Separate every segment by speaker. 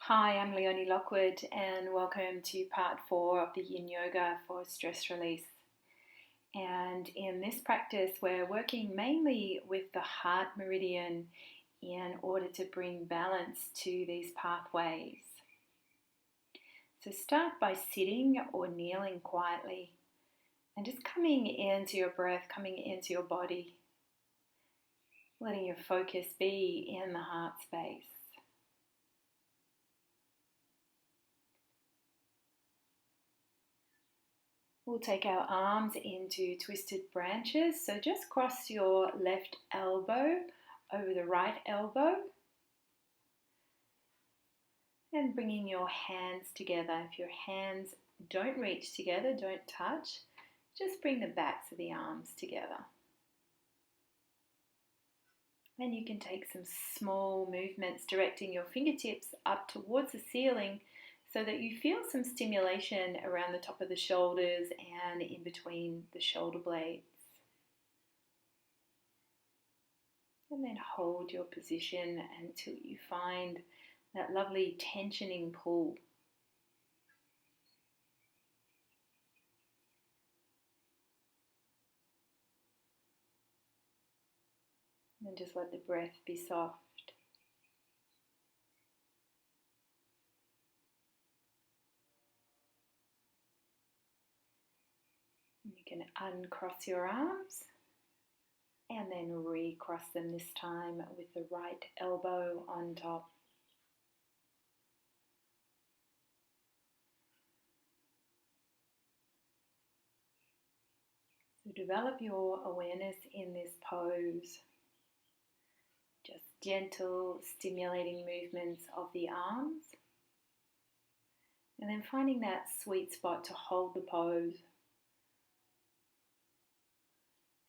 Speaker 1: Hi, I'm Leonie Lockwood, and welcome to part 4 of the Yin Yoga for stress release. And in this practice, we're working mainly with the heart meridian in order to bring balance to these pathways. So start by sitting or kneeling quietly and just coming into your breath, coming into your body, letting your focus be in the heart space. We'll take our arms into twisted branches. So just cross your left elbow over the right elbow and bringing your hands together. If your hands don't reach together, don't touch, just bring the backs of the arms together. And you can take some small movements directing your fingertips up towards the ceiling so that you feel some stimulation around the top of the shoulders and in between the shoulder blades. And then hold your position until you find that lovely tensioning pull. And just let the breath be soft. And you can uncross your arms and then recross them this time with the right elbow on top. So develop your awareness in this pose. Just gentle, stimulating movements of the arms. And then finding that sweet spot to hold the pose.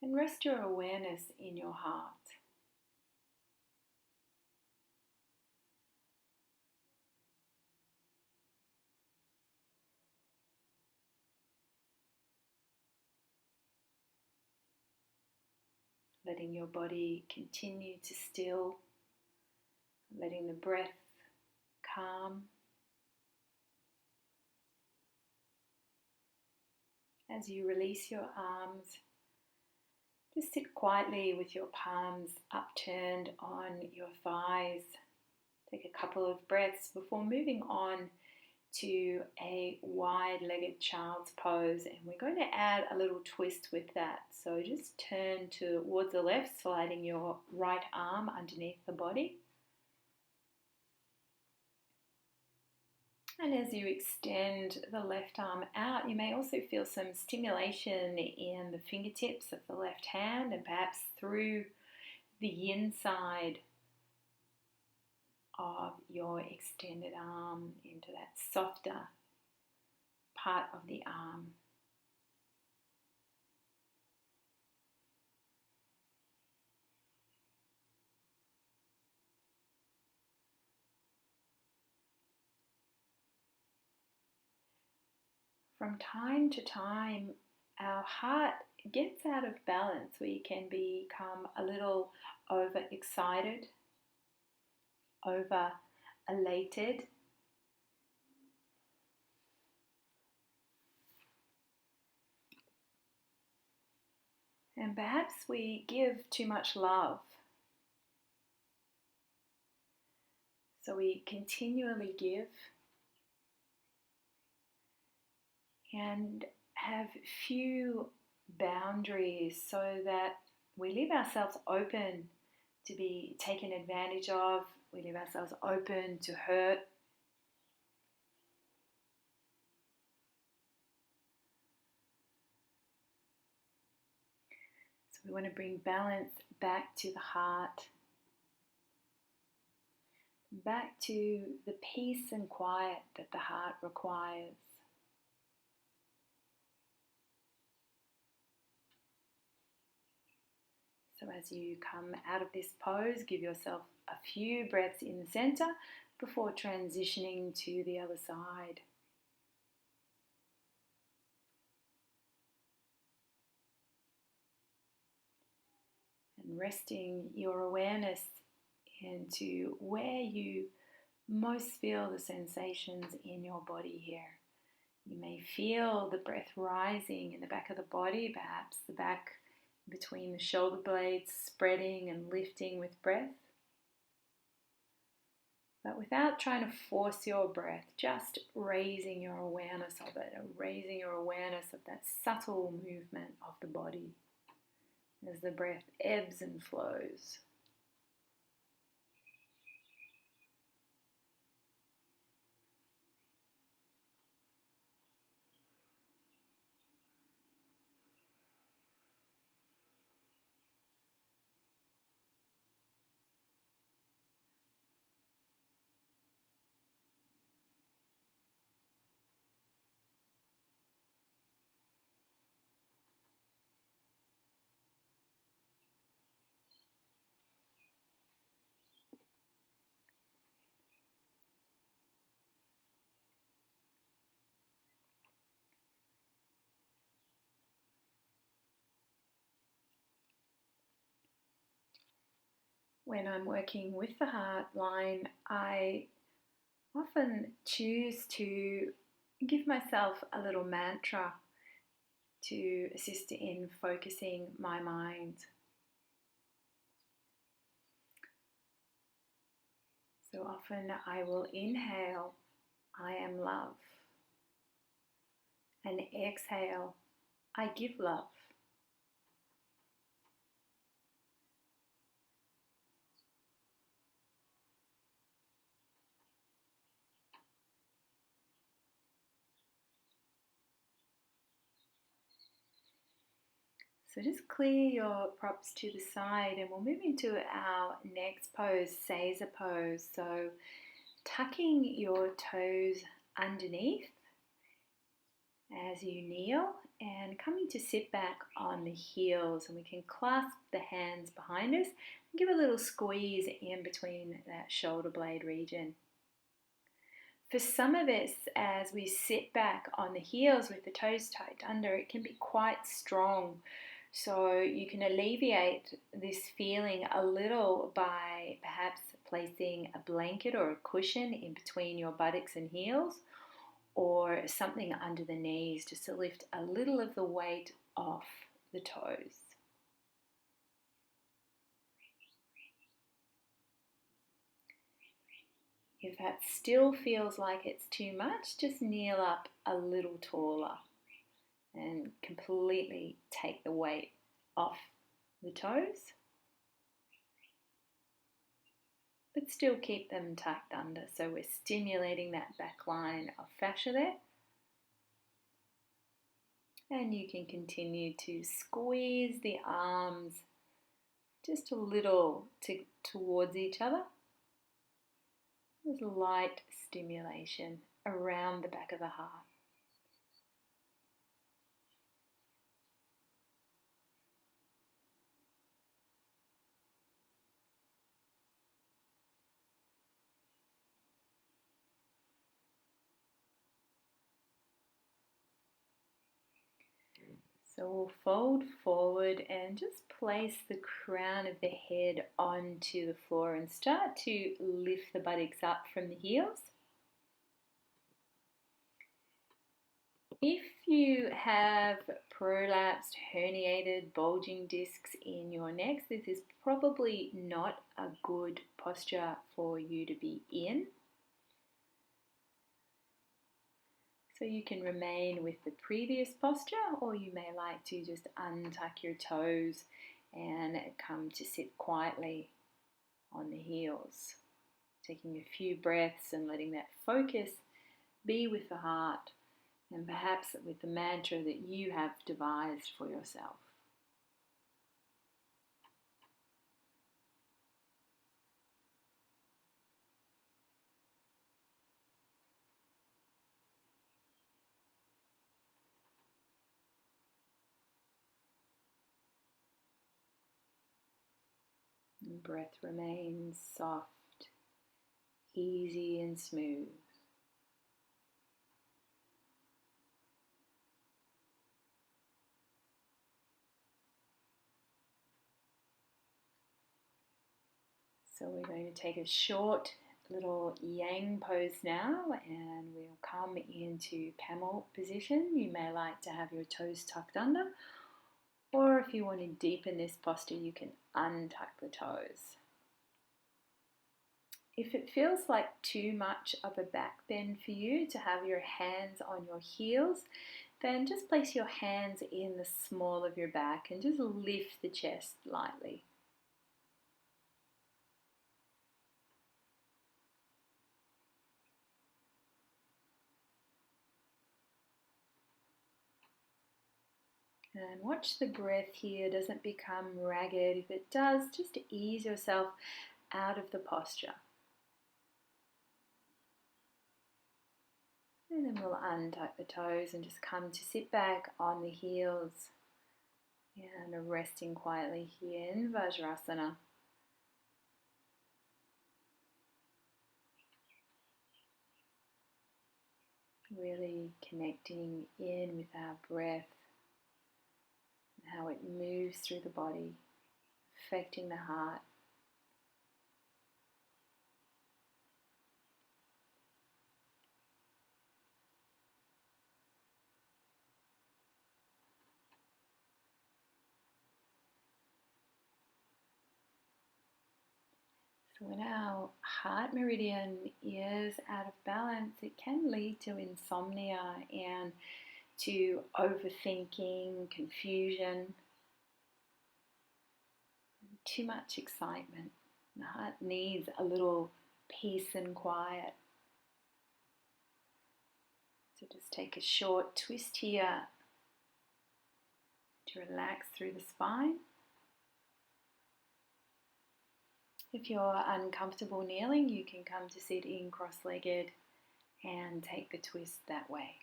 Speaker 1: And rest your awareness in your heart. Letting your body continue to still, letting the breath calm. As you release your arms, just sit quietly with your palms upturned on your thighs. Take a couple of breaths before moving on to a wide-legged child's pose, and we're going to add a little twist with that. So just turn towards the left, sliding your right arm underneath the body. And as you extend the left arm out, you may also feel some stimulation in the fingertips of the left hand and perhaps through the yin side of your extended arm into that softer part of the arm. From time to time, our heart gets out of balance. We can become a little overexcited, over elated. And perhaps we give too much love. So we continually give and have few boundaries so that we leave ourselves open to be taken advantage of. We leave ourselves open to hurt. So we want to bring balance back to the heart, back to the peace and quiet that the heart requires. So as you come out of this pose, give yourself a few breaths in the center before transitioning to the other side. And resting your awareness into where you most feel the sensations in your body here. You may feel the breath rising in the back of the body, perhaps the back between the shoulder blades spreading and lifting with breath. But without trying to force your breath, just raising your awareness of it, raising your awareness of that subtle movement of the body as the breath ebbs and flows. When I'm working with the heart line, I often choose to give myself a little mantra to assist in focusing my mind. So often I will inhale, I am love, and exhale, I give love. So just clear your props to the side and we'll move into our next pose, Seiza pose. So tucking your toes underneath as you kneel and coming to sit back on the heels, and we can clasp the hands behind us and give a little squeeze in between that shoulder blade region. For some of us, as we sit back on the heels with the toes tucked under, it can be quite strong. So you can alleviate this feeling a little by perhaps placing a blanket or a cushion in between your buttocks and heels, or something under the knees just to lift a little of the weight off the toes. If that still feels like it's too much, just kneel up a little taller and completely take the weight off the toes, but still keep them tucked under. So we're stimulating that back line of fascia there. And you can continue to squeeze the arms just a little towards each other. There's light stimulation around the back of the heart. So we'll fold forward and just place the crown of the head onto the floor and start to lift the buttocks up from the heels. If you have prolapsed, herniated, bulging discs in your neck, this is probably not a good posture for you to be in. So you can remain with the previous posture, or you may like to just untuck your toes and come to sit quietly on the heels, taking a few breaths and letting that focus be with the heart and perhaps with the mantra that you have devised for yourself. And breath remains soft, easy and smooth. So we're going to take a short little yang pose now, and we'll come into camel position. You may like to have your toes tucked under, or if you want to deepen this posture, you can untuck the toes. If it feels like too much of a back bend for you to have your hands on your heels, then just place your hands in the small of your back and just lift the chest lightly. And watch the breath here doesn't become ragged. If it does, just ease yourself out of the posture. And then we'll untuck the toes and just come to sit back on the heels. And resting quietly here in Vajrasana. Really connecting in with our breath and how it moves through the body, affecting the heart. So when our heart meridian is out of balance, it can lead to insomnia and to overthinking, confusion, too much excitement. The heart needs a little peace and quiet. So just take a short twist here to relax through the spine. If you're uncomfortable kneeling, you can come to sitting cross-legged and take the twist that way.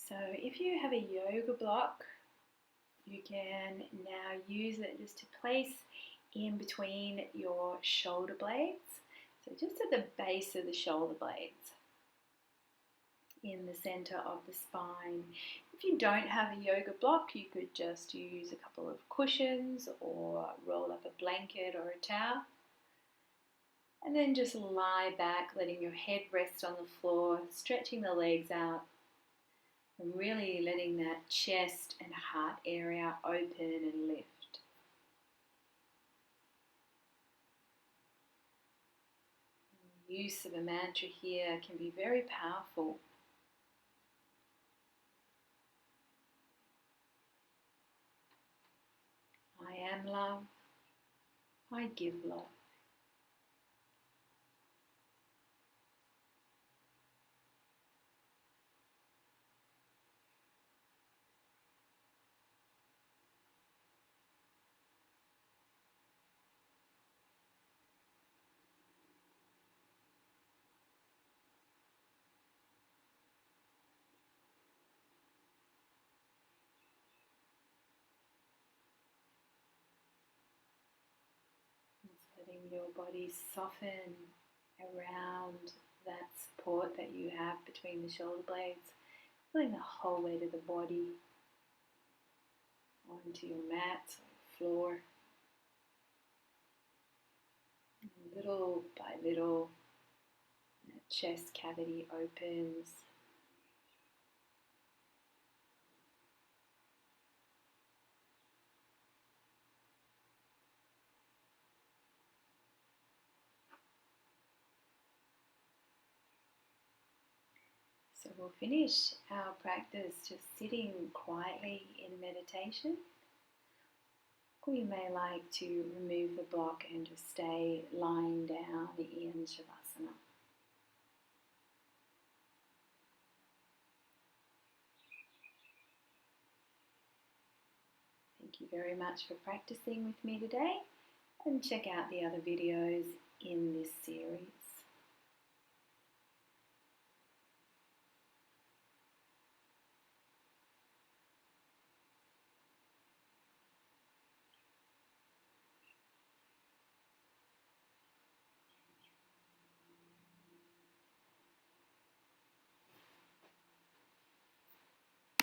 Speaker 1: So if you have a yoga block, you can now use it just to place in between your shoulder blades. So just at the base of the shoulder blades, in the center of the spine. If you don't have a yoga block, you could just use a couple of cushions or roll up a blanket or a towel. And then just lie back, letting your head rest on the floor, stretching the legs out, and really letting that chest and heart area open and lift. The use of a mantra here can be very powerful. I am love. I give love. Letting your body soften around that support that you have between the shoulder blades, feeling the whole weight of the body onto your mat or floor. And little by little, that chest cavity opens. So we'll finish our practice just sitting quietly in meditation. Or you may like to remove the block and just stay lying down in Shavasana. Thank you very much for practicing with me today, and check out the other videos in